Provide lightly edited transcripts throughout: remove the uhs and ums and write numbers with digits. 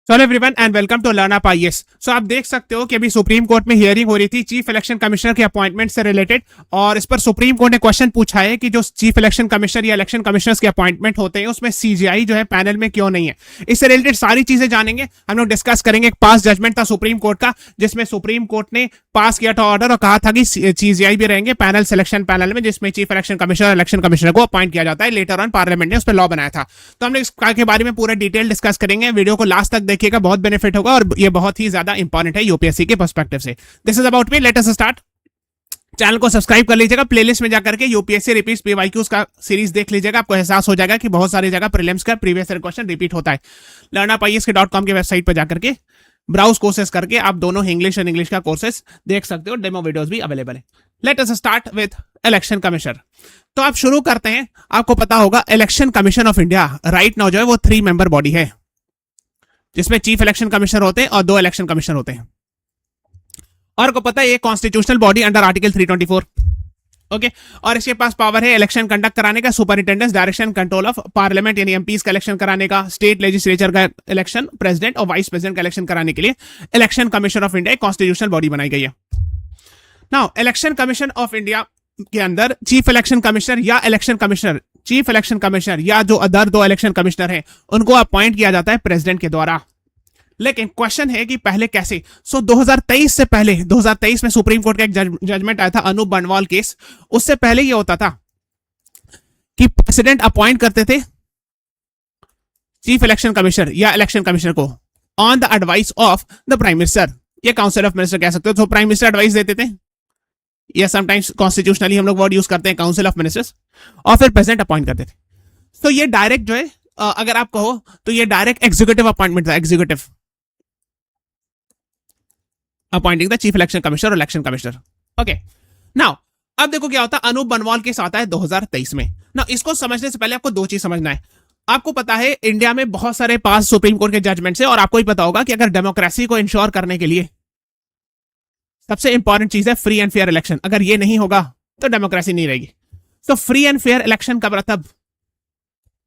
Hello everyone and welcome to learn up IAS. So आप देख सकते हो कि अभी सुप्रीम कोर्ट में हियरिंग हो रही थी चीफ इलेक्शन कमिश्नर के अपॉइंटमेंट से रिलेटेड, और इस पर सुप्रीम कोर्ट ने क्वेश्चन पूछा है कि जो चीफ इलेक्शन कमिश्नर या इलेक्शन कमिश्नर्स के अपॉइंटमेंट होते हैं उसमें सीजीआई जो है पैनल में क्यों नहीं है। इससे रिलेटेड सारी चीजें जानेंगे, हम लोग डिस्कस करेंगे। एक पास जजमेंट था सुप्रीम कोर्ट का जिसमें सुप्रीम कोर्ट ने पास किया था ऑर्डर और कहा था कि सीजीआई भी रहेंगे पैनल सिलेक्शन पैनल में, जिसमें chief election commissioner election commissioner को अपॉइंट किया जाता है। लेटर ऑन पार्लियामेंट ने उस पर लॉ बनाया था। तो हमने इसके बारे में पूरा डिटेल डिस्कस करेंगे। वीडियो को लास्ट तक देखिएगा, बहुत बेनिफिट होगा और ये बहुत ही ज्यादा इंपॉर्टेंट है यूपीएससी के पर्सपेक्टिव से। This is about me, let us start. Channel को सब्सक्राइब कर लीजिएगा, प्लेलिस्ट में जाकर के यूपीएससी रिपीट्स पीवाईक्यूज का सीरीज देख लीजिएगा। आपको एहसास हो जाएगा कि बहुत सारी जगह प्रीलिम्स का प्रीवियस ईयर क्वेश्चन रिपीट होता है। learnupies.com की वेबसाइट पर जाकर के ब्राउज कोर्सेज करके आप दोनों इंग्लिश और इंग्लिश का कोर्सेज देख सकते हो। डेमो वीडियोस भी अवेलेबल है। Let us start with election commissioner. तो आप शुरू करते हैं। आपको पता होगा election commission of India right now जो है वो 3 मेंबर बॉडी है, जिसमें चीफ इलेक्शन कमिश्नर होते हैं और 2 इलेक्शन कमिश्नर होते हैं। और को पता है ये constitutional body under article 324। Okay, और इसके पास पावर है इलेक्शन कंडक्ट कराने का, सुपरिंटेंडेंस डायरेक्शन कंट्रोल ऑफ पार्लियामेंट यानी एमपीज का इलेक्शन कराने का, स्टेट लेजिस्लेचर का इलेक्शन, प्रेसिडेंट और वाइस प्रेसिडेंट का इलेक्शन कराने के लिए election commission of India constitutional body बनाई गई है। Now election commission of India के अंदर चीफ इलेक्शन कमिश्नर या election commissioner, chief election commissioner या जो अदर 2 इलेक्शन कमिश्नर हैं उनको अपॉइंट किया जाता है प्रेसिडेंट के द्वारा। लेकिन क्वेश्चन है कि पहले कैसे। 2023 से पहले, 2023 में सुप्रीम कोर्ट का एक जजमेंट आया था अनूप बनवाल केस। उससे पहले ये होता था कि प्रेसिडेंट अपॉइंट करते थे चीफ इलेक्शन कमिश्नर या इलेक्शन कमिश्नर को on the advice of the prime minister या काउंसिल ऑफ मिनिस्टर कह सकते हो। तो प्राइम मिनिस्टर एडवाइस देते थे या समटाइम्स कॉन्स्टिट्यूशनली हम लोग वर्ड यूज करते हैं काउंसिल ऑफ मिनिस्टर्स, और फिर प्रेसिडेंट अपॉइंट करते थे। तो ये डायरेक्ट जो है अगर आप कहो तो ये डायरेक्ट एग्जीक्यूटिव अपॉइंटमेंट था, executive appointing the chief election commissioner और इलेक्शन कमिश्नर। ओके, नाउ अब देखो क्या होता है। अनूप बनवाल केस आता है 2023 में। ना इसको समझने से पहले आपको 2 चीज समझना है। आपको पता है इंडिया में बहुत सारे पास सुप्रीम कोर्ट के जजमेंट्स हैं, और आपको ही पता होगा कि अगर डेमोक्रेसी को इंश्योर करने के लिए सबसे इंपॉर्टेंट चीज है फ्री एंड फेयर इलेक्शन। अगर ये नहीं होगा तो डेमोक्रेसी नहीं रहेगी। तो फ्री एंड फेयर इलेक्शन का मतलब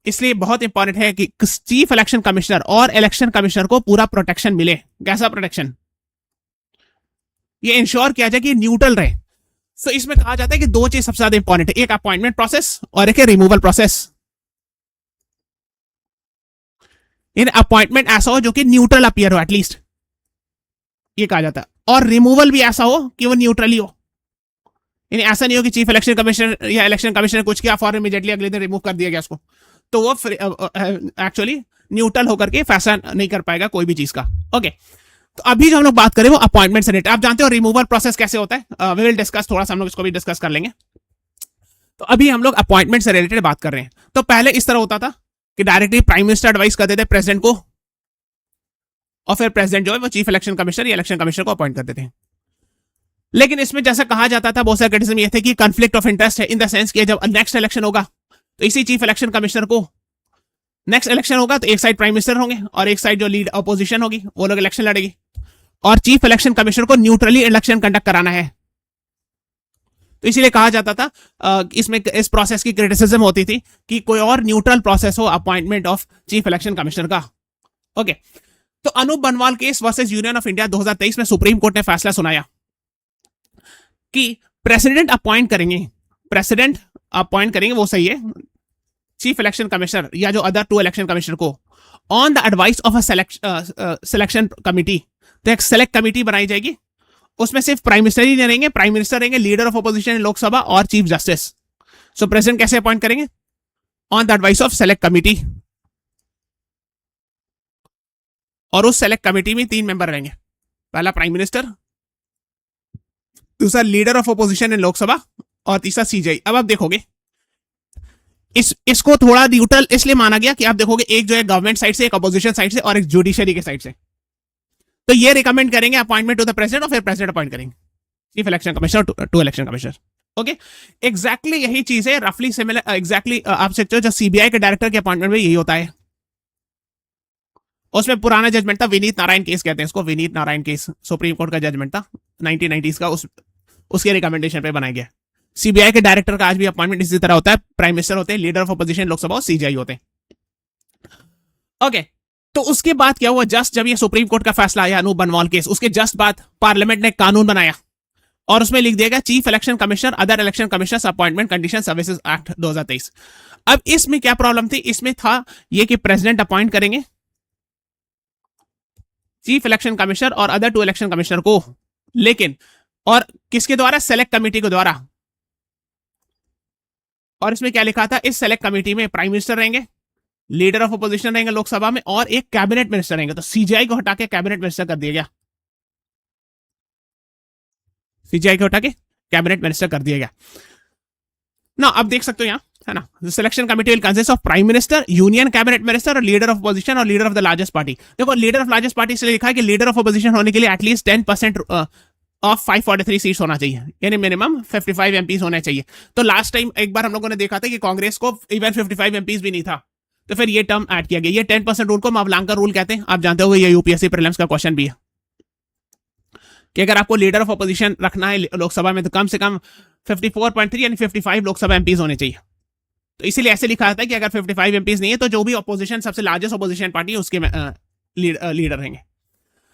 इसलिए बहुत इंपॉर्टेंट है कि चीफ इलेक्शन कमिश्नर और इलेक्शन कमिश्नर को पूरा प्रोटेक्शन मिले। कैसा प्रोटेक्शन? ये इंश्योर किया जाए कि न्यूट्रल रहे। तो इसमें कहा जाता है कि 2 चीज सबसे ज्यादा इंपॉर्टेंट है, एक अपॉइंटमेंट प्रोसेस और एक है रिमूवल प्रोसेस। इन अपॉइंटमेंट ऐसा हो जो कि न्यूट्रल अपीयर हो एटलीस्ट, ये कहा जाता है, और रिमूवल भी ऐसा हो कि वो न्यूट्रली हो। यानी ऐसा नहीं हो कि चीफ इलेक्शन कमिश्नर या इलेक्शन कमिश्नर कुछ किया फॉर इमीडिएटली अगले दिन रिमूव कर दिया गया उसको, तो वो एक्चुअली न्यूट्रल होकर के फैसला नहीं कर पाएगा कोई भी चीज का। ओके, तो अभी जो हम लोग बात करें वो अपॉइंटमेंट से रिलेटेड। आप जानते हो रिमूवल प्रोसेस कैसे होता है, वी विल डिस्कस, थोड़ा सा हम लोग इसको भी डिस्कस कर लेंगे। तो अभी हम लोग अपॉइंटमेंट से रिलेटेड बात कर रहे हैं। तो पहले इस तरह होता था कि डायरेक्टली प्राइम मिनिस्टर एडवाइस करते थे प्रेसिडेंट को, और फिर प्रेसिडेंट जो है वो चीफ इलेक्शन कमिश्नर या इलेक्शन कमिश्नर को अपॉइंट करते थे। लेकिन इसमें जैसा कहा जाता था, बहुत सारे क्रिटिसिज्म ये थे कि कॉन्फ्लिक्ट ऑफ इंटरेस्ट है, इन द सेंस कि जब नेक्स्ट इलेक्शन होगा तो इसी चीफ इलेक्शन कमिश्नर को, नेक्स्ट इलेक्शन होगा तो एक साइड प्राइम मिनिस्टर होंगे और एक साइड जो लीड अपोजिशन होगी वो लोग इलेक्शन लड़ेगी, और चीफ इलेक्शन कमिश्नर को न्यूट्रली इलेक्शन कंडक्ट कराना है। तो इसीलिए कहा जाता था इसमें इस प्रोसेस की क्रिटिसिज्म होती थी कि कोई और न्यूट्रल प्रोसेस हो appointment of chief election commissioner का। ओके, तो अनूप बनवाल case versus union of India 2023 में सुप्रीम कोर्ट ने फैसला सुनाया कि प्रेसिडेंट अपॉइंट करेंगे, प्रेसिडेंट अपॉइंट करेंगे वो सही है चीफ इलेक्शन कमिश्नर या जो अदर 2 इलेक्शन कमिश्नर को on the advice of a selection committee. तो एक सेलेक्ट कमिटी बनाई जाएगी, उसमें सिर्फ प्राइम मिनिस्टर ही नहीं रहेंगे, प्राइम मिनिस्टर रहेंगे, leader of opposition in Lok Sabha और चीफ जस्टिस। सो प्रेसिडेंट कैसे अपॉइंट करेंगे? On the advice of select committee, और उस सेलेक्ट कमिटी में 3 मेंबर रहेंगे। पहला प्राइम मिनिस्टर, दूसरा leader of opposition in Lok Sabha, और तीसरा सीजीआई। अब आप देखोगे इसको थोड़ा न्यूट्रल इसलिए माना गया कि आप देखोगे एक जो है गवर्नमेंट साइड से, एक अपोजिशन साइड से और एक जुडिशरी के साइड से। तो ये रिकमेंड करेंगे अपॉइंटमेंट टू द प्रेसिडेंट और फिर प्रेसिडेंट अपॉइंट करेंगे chief election commissioner two election commissioner. Okay, exactly यही चीज है, रफली सिमिलर एग्जैक्टली आप सकते हो जो सीबीआई के डायरेक्टर के अपॉइंटमेंट में यही होता है। उसमें पुराना जजमेंट था, विनीत नारायण केस कहते हैं इसको, Vineet Narayan case supreme court का जजमेंट था 1990s का, उसके रिकमेंडेशन पे बनाया गया। सीबीआई के डायरेक्टर का आज भी अपॉइंटमेंट इसी तरह होता है, प्राइम मिनिस्टर होते हैं, लीडर ऑफ अपोजिशन लोकसभा और सीजीआई होते हैं। ओके, तो उसके बाद क्या हुआ, जस्ट जब ये सुप्रीम कोर्ट का फैसला आया अनूप बनवाल केस, उसके जस्ट बाद पार्लियामेंट ने कानून बनाया और उसमें लिख दिया गया chief election commissioner other election commissioners appointment condition services act 2023। अब इसमें क्या प्रॉब्लम थी, इसमें था ये कि प्रेसिडेंट अपॉइंट करेंगे चीफ इलेक्शन कमिश्नर और अदर 2 इलेक्शन कमिश्नर को, लेकिन और किसके द्वारा, सेलेक्ट कमेटी के द्वारा। और इसमें क्या लिखा था, इस सेलेक्ट कमेटी में प्राइम मिनिस्टर रहेंगे, लीडर ऑफ अपोजिशन रहेंगे लोकसभा में, और एक कैबिनेट मिनिस्टर रहेंगे। तो सीजीआई को हटा के कैबिनेट मिनिस्टर कर दिया गया, सीजीआई को हटा के कैबिनेट मिनिस्टर कर दिया गया ना। अब देख सकते हो यहां, है ना, selection committee will consist of prime minister, union cabinet minister और लीडर ऑफ अपोजिशन और leader of the largest party. देखो लीडर ऑफ लार्जेस्ट पार्टी इसलिए लिखा है कि लीडर ऑफ अपोजिशन होने के लिए एटलीस्ट 10% ऑफ 543 सीट्स होना चाहिए, यानी मिनिमम 55 एमपीज होने चाहिए। तो लास्ट टाइम एक बार हम लोगों ने देखा था कि कांग्रेस को इवन 55 एमपीज भी नहीं था, तो फिर ये टर्म ऐड किया गया। ये 10% रूल को मावलांका रूल कहते हैं, आप जानते हो, ये यूपीएससी प्रीलिम्स का क्वेश्चन भी है कि अगर आपको लीडर ऑफ अपोजिशन रखना है लोकसभा में तो कम से कम 54.3 यानी 55 लोकसभा एमपीज होने चाहिए। तो इसीलिए ऐसे लिखा जाता है कि अगर 55 एमपीज नहीं है तो जो भी अपोजिशन सबसे लार्जेस्ट अपोजिशन पार्टी है उसके लीडर रहेंगे।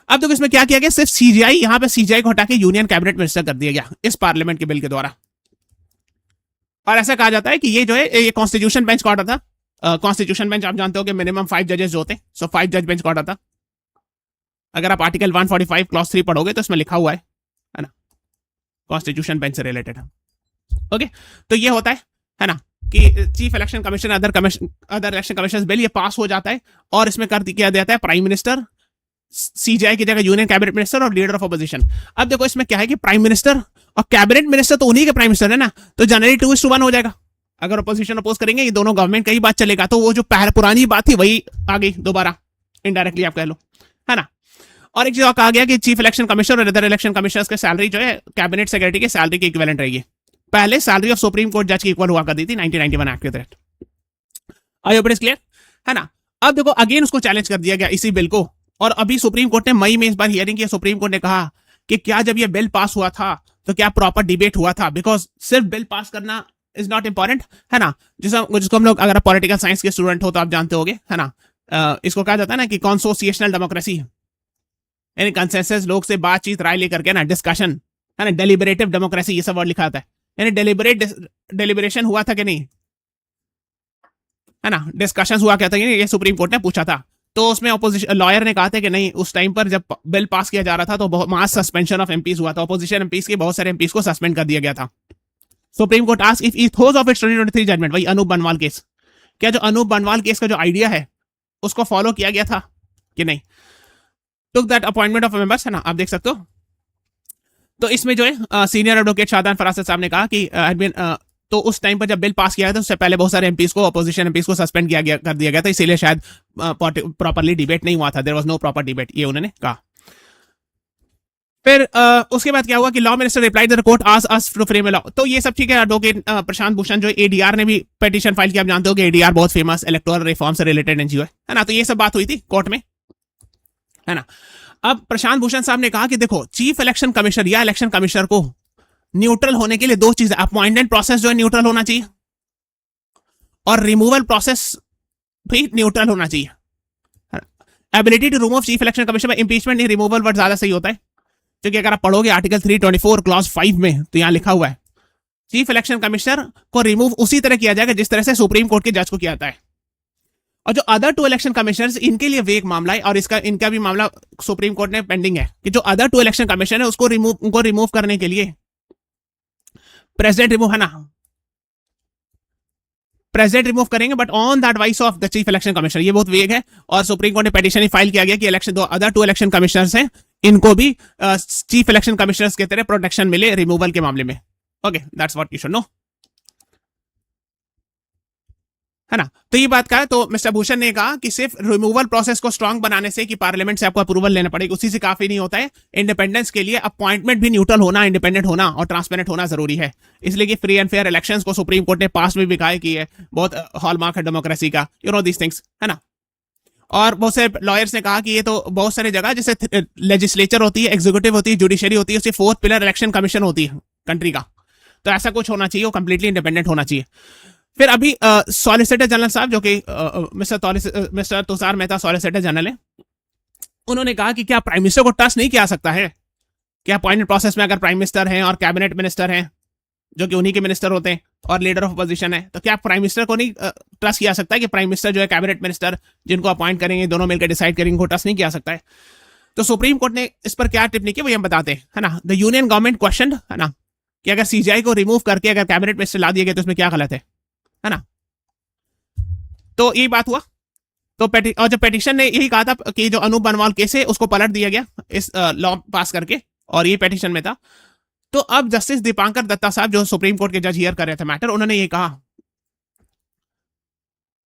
अब देखो इसमें क्या किया गया, सिर्फ सीजीआई, यहां पे सीजीआई को हटा के यूनियन कैबिनेट मिनिस्टर कर दिया गया इस पार्लियामेंट के बिल के द्वारा। और ऐसा कहा जाता है कि ये जो है ये कॉन्स्टिट्यूशन बेंच का ऑर्डर था। कॉन्स्टिट्यूशन बेंच आप जानते हो कि मिनिमम 5 जजेस जो होते हैं, सो 5 जज बेंच का ऑर्डर था। अगर आप आर्टिकल 145 क्लॉज 3 पढ़ोगे तो इसमें लिखा हुआ है ना, कॉन्स्टिट्यूशन बेंच से रिलेटेड है। ओके, तो ये होता है ना कि chief election commission other election commission bill ये पास हो जाता है और इसमें कर दिया जाता है प्राइम मिनिस्टर, सीजीआई की जगह यूनियन कैबिनेट मिनिस्टर और लीडर ऑफ अपोजिशन। अब देखो इसमें क्या है कि प्राइम मिनिस्टर और कैबिनेट मिनिस्टर तो उन्हीं के प्राइम मिनिस्टर है ना, तो जनरली 2:1 हो जाएगा। अगर अपोजिशन अपोज करेंगे ये दोनों गवर्नमेंट का ही बात चलेगा, तो वो जो पुरानी बात थी वही आ गई दोबारा, इनडायरेक्टली आप कह लो, है ना। और एक चीज कहा गया कि चीफ इलेक्शन कमिश्नर और अदर इलेक्शन कमिश्नर्स की सैलरी जो है कैबिनेट सेक्रेटरी की सैलरी की इक्विवेलेंट रहेगी। पहले सैलरी ऑफ सुप्रीम कोर्ट जज की इक्वल हुआ करती थी 1991 एक्ट के तहत। I hope it is clear, है ना। अब देखो अगेन उसको चैलेंज कर दिया गया इसी बिल को, और अभी सुप्रीम कोर्ट ने मई में इस बार हियरिंग की। सुप्रीम कोर्ट ने कहा कि क्या जब ये बिल पास हुआ था तो क्या प्रॉपर डिबेट हुआ था, बिकॉज सिर्फ बिल पास करना इज नॉट इंपॉर्टेंट, है ना। जिसको हम लोग, अगर आप पॉलिटिकल साइंस के स्टूडेंट हो तो आप जानते होगे, है ना। इसको कहा जाता है ना कि कॉन्सोसिएशनल डेमोक्रेसी, यानी कंसेंसस, लोग से बातचीत राय लेकर के ना, डिस्कशन, है ना, डेलिबरेटिव डेमोक्रेसी, ये सब वर्ड लिखा था, यानी डेलिबरेशन हुआ था कि नहीं, है ना, डिस्कशन हुआ क्या था, ये सुप्रीम कोर्ट ने पूछा था। तो उसमें ऑपोजिशन लॉयर ने कहा था कि नहीं, उस टाइम पर जब बिल पास किया जा रहा था तो मास सस्पेंशन ऑफ एमपीज हुआ था, ऑपोजिशन एमपीज के बहुत सारे एमपीज को सस्पेंड कर दिया गया था। Supreme court asked if ethos of its 2023 judgement, वही अनूप बनवाल केस, क्या जो अनूप बनवाल केस का जो आइडिया है उसको फॉलो किया गया था कि नहीं। Took that appointment of members, है ना, आप देख सकते हो। तो इसमें जो है सीनियर एडवोकेट शाहजान फरासत साहब ने कहा कि तो उस टाइम पर जब बिल पास किया था उससे पहले बहुत सारे एमपीज को, अपोजिशन एमपीज को सस्पेंड कर दिया गया था, इसीलिए शायद प्रॉपर्ली डिबेट नहीं हुआ था, there was no proper debate, ये उन्होंने कहा। फिर उसके बाद क्या हुआ कि law minister replied the court asked us to frame a law. तो ये सब ठीक है। एडवोकेट प्रशांत भूषण जो एडीआर ने भी पिटीशन फाइल किया, आप जानते हो कि एडीआर बहुत फेमस इलेक्टोरल रिफॉर्म से रिलेटेड एनजीओ है ना। तो ये सब बात हुई थी कोर्ट में, है ना। अब प्रशांत भूषण साहब ने कहा कि देखो चीफ इलेक्शन कमिश्नर या इलेक्शन कमिश्नर को न्यूट्रल होने के लिए दो चीजें, अपॉइंटमेंट प्रोसेस जो है न्यूट्रल होना चाहिए और रिमूवल प्रोसेस भी न्यूट्रल होना चाहिए। Ability to remove chief election commissioner, impeachment नहीं रिमूवल वर्ड ज्यादा सही होता है, क्योंकि अगर आप पढ़ोगे आर्टिकल 324 क्लॉज 5 में तो यहां लिखा हुआ है चीफ इलेक्शन कमिश्नर को रिमूव उसी तरह किया जाएगा जिस तरह से सुप्रीम कोर्ट के जज को किया जाता है। और जो अदर 2 इलेक्शन कमिश्नर्स, इनके लिए वेग मामला है और इनका भी मामला सुप्रीम कोर्ट ने पेंडिंग है कि जो अदर 2 इलेक्शन कमिश्नर है उनको रिमूव करने के लिए प्रेसिडेंट रिमूव, है ना, प्रेसिडेंट रिमूव करेंगे but on the advice of the chief election commissioner. ये बहुत वेग है और सुप्रीम कोर्ट ने पिटीशन ही फाइल किया गया कि इलेक्शन अदर 2 इलेक्शन कमिश्नर्स हैं, इनको भी चीफ इलेक्शन कमिश्नर्स की तरह प्रोटेक्शन मिले रिमूवल के मामले में। Okay, that's what you should know, है ना। तो ये बात कहा, तो मिस्टर भूषण ने कहा कि सिर्फ रिमूवल प्रोसेस को स्ट्रांग बनाने से कि पार्लियामेंट से आपको अप्रूवल लेना पड़ेगा, उसी से काफी नहीं होता है। इंडिपेंडेंस के लिए अपॉइंटमेंट भी न्यूट्रल होना, इंडिपेंडेंट होना और ट्रांसपेरेंट होना जरूरी है। इसलिए कि फ्री एंड फेयर इलेक्शंस को सुप्रीम कोर्ट ने पास में भी कहा कि है बहुत हॉलमार्क है डेमोक्रेसी का, यू नो दीस थिंग्स, है ना। और बहुत से लॉयर्स ने कहा कि ये तो बहुत सारी जगह जैसे लेजिस्लेचर होती है, एग्जीक्यूटिव होती है, जुडिशरी होती है, उसकी 4th पिलर इलेक्शन कमीशन होती है कंट्री का, तो ऐसा कुछ होना चाहिए, वो कंप्लीटली इंडिपेंडेंट होना चाहिए। फिर अभी सॉलिसिटर जनरल साहब जो कि mister Tushar Mehta solicitor general है, उन्होंने कहा कि क्या प्राइम मिनिस्टर को ट्रस्ट नहीं किया सकता है? क्या अपॉइंटमेंट प्रोसेस में अगर प्राइम मिनिस्टर हैं और कैबिनेट मिनिस्टर हैं जो कि उन्हीं के मिनिस्टर होते हैं और लीडर ऑफ अपोजिशन है, तो क्या प्राइम मिनिस्टर को नहीं ट्रस्ट किया सकता है कि प्राइम मिनिस्टर जो है कैबिनेट मिनिस्टर जिनको अपॉइंट करेंगे दोनों मिलकर डिसाइड करेंगे, उनको ट्रस्ट नहीं किया सकता है? तो सुप्रीम कोर्ट ने इस पर क्या टिप्पणी की वो हम बताते हैं, है ना। द यूनियन गवर्नमेंट क्वेश्चन, है ना, कि अगर सीजीआई को रिमूव करके अगर कैबिनेट मिनिस्टर ला दिया गया तो उसमें क्या गलत है ना। तो यही बात हुआ। तो और जब पेटिशन ने यही कहा था कि जो अनूप बनवाल केस है उसको पलट दिया गया इस लॉ पास करके, और ये पेटिशन में था। तो अब जस्टिस दीपांकर दत्ता साहब जो सुप्रीम कोर्ट के जज हियर कर रहे थे मैटर, उन्होंने ये कहा,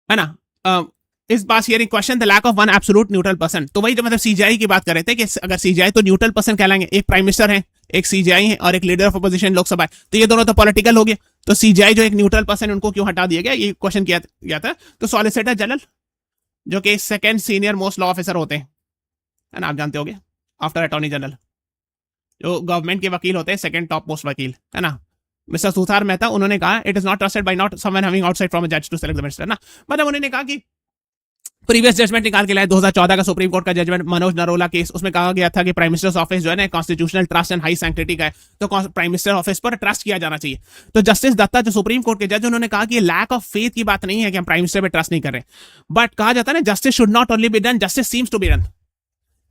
है ना, इस पास hearing question the lack of one absolute neutral person. तो वही जो मतलब सीजीआई की बात कर रहे थे कि अगर सीजीआई तो न्यूट्रल पर्सन कहलाएंगे, एक प्राइम मिनिस्टर है, एक सीजीआई है और एक लीडर ऑफ अपोजिशन लोकसभा है, तो ये दोनों तो पॉलिटिकल हो गए। तो सीजीआई जो एक न्यूट्रल पर्सन उनको क्यों हटा दिया गया, ये क्वेश्चन किया गया था। तो सॉलिसिटर जनरल जो कि second senior most law officer होते हैं, है ना, आप जानते होंगे आफ्टर अटॉर्नी जनरल, जो गवर्नमेंट के वकील होते हैं सेकंड टॉप मोस्ट वकील, है ना, मिस्टर तुषार मेहता, उन्होंने कहा it is not trusted bye not someone having outside from a जज टू सेलेक्ट द मिनिस्टर ना। मतलब उन्होंने कहा कि प्रीवियस जजमेंट निकाल के लाए 2014 का सुप्रीम कोर्ट का जजमेंट मनोज नरोला केस, उसमें कहा गया था कि प्राइम मिनिस्टर्स ऑफिस जो है ना constitutional trust and high sanctity का है, तो प्राइम मिनिस्टर ऑफिस पर ट्रस्ट किया जाना चाहिए। तो जस्टिस दत्ता जो सुप्रीम कोर्ट के जज, उन्होंने कहा कि लैक ऑफ फेथ की बात नहीं है कि हम प्राइम मिनिस्टर पे ट्रस्ट नहीं कर रहे, बट कहा जाता है ना justice should not only be done, justice seems to be done.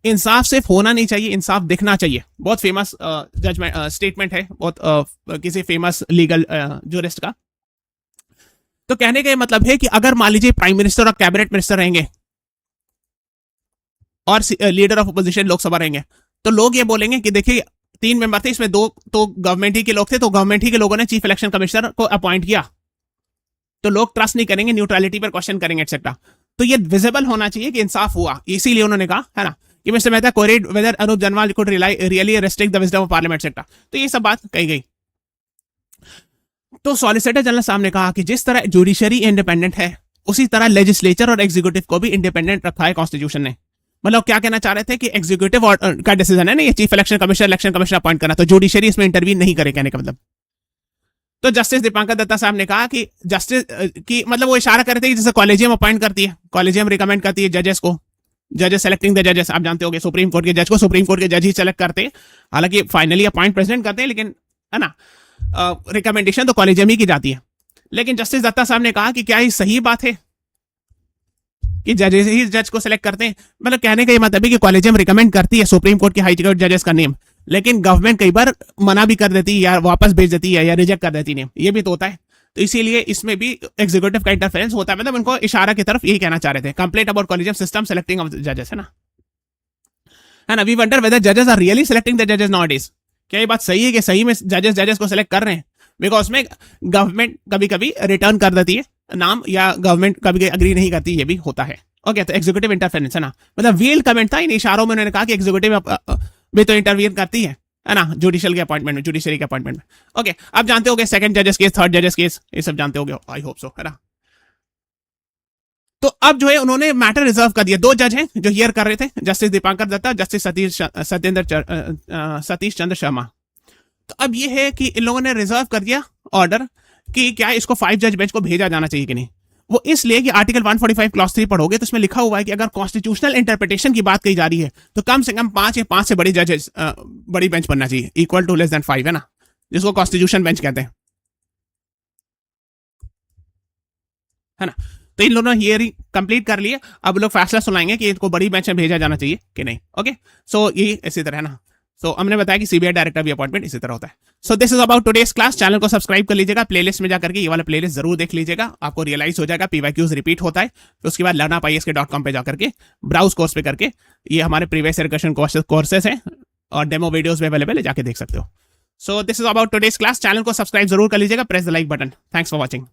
इंसाफ सिर्फ होना नहीं चाहिए, इंसाफ दिखना चाहिए। बहुत फेमस जजमेंट स्टेटमेंट है, बहुत किसी फेमस लीगल जूरिस्ट का। तो कहने का मतलब है कि अगर मान लीजिए प्राइम मिनिस्टर और कैबिनेट मिनिस्टर रहेंगे और लीडर ऑफ अपोजिशन लोकसभा रहेंगे, तो लोग ये बोलेंगे कि देखिए 3 मेंबर थे, इसमें 2 तो गवर्नमेंट ही के लोग थे, तो गवर्नमेंट ही के लोगों ने चीफ इलेक्शन कमिश्नर को अपॉइंट किया, तो लोग ट्रस्ट नहीं करेंगे, न्यूट्रलिटी पर क्वेश्चन करेंगे एक्सेट्रा। तो ये विजिबल होना चाहिए कि इंसाफ हुआ, इसीलिए उन्होंने कहा, है ना, कि mister Mehta queried whether Anup Janwal could really restrict the wisdom of parliament etcetera. तो ये सब बात कही गई। तो सॉलिसिटर जनरल साहब ने कहा कि जिस तरह जुडिशरी इंडिपेंडेंट है, उसी तरह लेजिस्लेचर और एग्जीक्यूटिव को भी इंडिपेंडेंट रखा है कॉन्स्टिट्यूशन ने। मतलब क्या कहना चाह रहे थे कि एग्जीक्यूटिव का डिसीजन है ना, ये चीफ इलेक्शन कमिश्नर अपॉइंट करना, तो जुडिशरी इसमें इंटरवीन नहीं करे, कहने का मतलब। तो जस्टिस दीपांकर दत्ता साहब ने कहा कि जस्टिस की मतलब वो इशारा कर रहे थे कि जैसे कॉलेजियम अपॉइंट करती है, कॉलेजियम रिकमेंड करती है जजेस को, जजेस सेलेक्टिंग द जजेस, आप जानते होंगे सुप्रीम कोर्ट के जज को सुप्रीम कोर्ट के जज ही सेलेक्ट करते हैं, हालांकि फाइनली अपॉइंट प्रेसिडेंट करते हैं, लेकिन है ना रिकमेंडेशन तो कॉलेजियम ही की जाती है। लेकिन जस्टिस दत्ता साहब ने कहा कि क्या ये सही बात है कि जजेस ही जज को सिलेक्ट करते हैं? मतलब कहने का ये मतलब है कि कॉलेजियम रिकमेंड करती है सुप्रीम कोर्ट की हाई कोर्ट जजेस का नेम, लेकिन गवर्नमेंट कई बार मना भी कर देती है या वापस भेज देती है या रिजेक्ट कर देती है नेम, ये भी तो होता है। तो इसीलिए इसमें भी एग्जीक्यूटिव का इंटरफेरेंस होता है। मतलब उनको इशारा की तरफ यही कहना चाह रहे थे, complaint about collegium system selecting of जजेस, है ना। वी वंडर वेदर जजेस आर रियली सेलेक्टिंग द जजेस नाउअडेज। क्या ये बात सही है कि सही में जजेस को सिलेक्ट कर रहे हैं? बिकॉज में गवर्नमेंट कभी कभी रिटर्न कर देती है नाम, या गवर्नमेंट कभी अग्री नहीं करती, ये भी होता है। ओके, तो एग्जीक्यूटिव इंटरफेरेंस, है ना, मतलब वील कमेंट था इन इशारों में, उन्होंने कहा कि एग्जीक्यूटिव भी तो इंटरवीन करती है ना, जुडिशियल के अपॉइंटमेंट में, जुडिशरी के अपॉइंटमेंट में। ओके, आप जानते होगे सेकंड जजेस केस, थर्ड जजेस केस, ये सब जानते होगे, आई होप सो, है ना। तो अब जो है उन्होंने मैटर रिजर्व कर दिया। 2 जज हैं जो हियर कर रहे थे, जस्टिस दीपांकर दत्ता, जस्टिस सतीश चंद्र शर्मा। तो अब ये है कि इन लोगों ने रिजर्व कर दिया ऑर्डर कि क्या इसको 5 जज बेंच को भेजा जाना चाहिए कि नहीं। वो इसलिए कि आर्टिकल 145 क्लॉज 3 पढ़ोगे तो इसमें लिखा हुआ है कि अगर कॉन्स्टिट्यूशनल इंटरप्रिटेशन की बात कही जा रही है तो कम से कम 5 या 5 से बड़ी जजेस बड़ी बेंच बनना चाहिए, इक्वल टू लेस देन 5, है ना, जिसको कॉन्स्टिट्यूशन बेंच कहते हैं, है ना। तो इन लोगों ने हियरिंग कंप्लीट कर लिए, अब लोग फैसला सुनाएंगे कि इनको बड़ी बेंच में भेजा जाना चाहिए कि नहीं। ओके, सो ये इसी तरह है ना। सो हमने बताया कि सीबीआई डायरेक्टर भी अपॉइंटमेंट इसी तरह होता है। So this is about today's class. Channel को सब्सक्राइब कर लीजिएगा, प्लेलिस्ट में जाकर के ये वाला प्लेलिस्ट जरूर देख लीजिएगा, आपको रियलाइज हो जाएगा पीवाईक्यूज रिपीट होता है। तो उसके बाद learnupisk.com पे जाकर के ब्राउज कोर्स पे करके ये हमारे प्रीवियस एजुकेशन कोर्सेस हैं और डेमो वीडियोस भी अवेलेबल है, जाके देख सकते हो। So this is about today's class. Channel को सब्सक्राइब जरूर कर लीजिएगा, press the like button. Thanks for watching.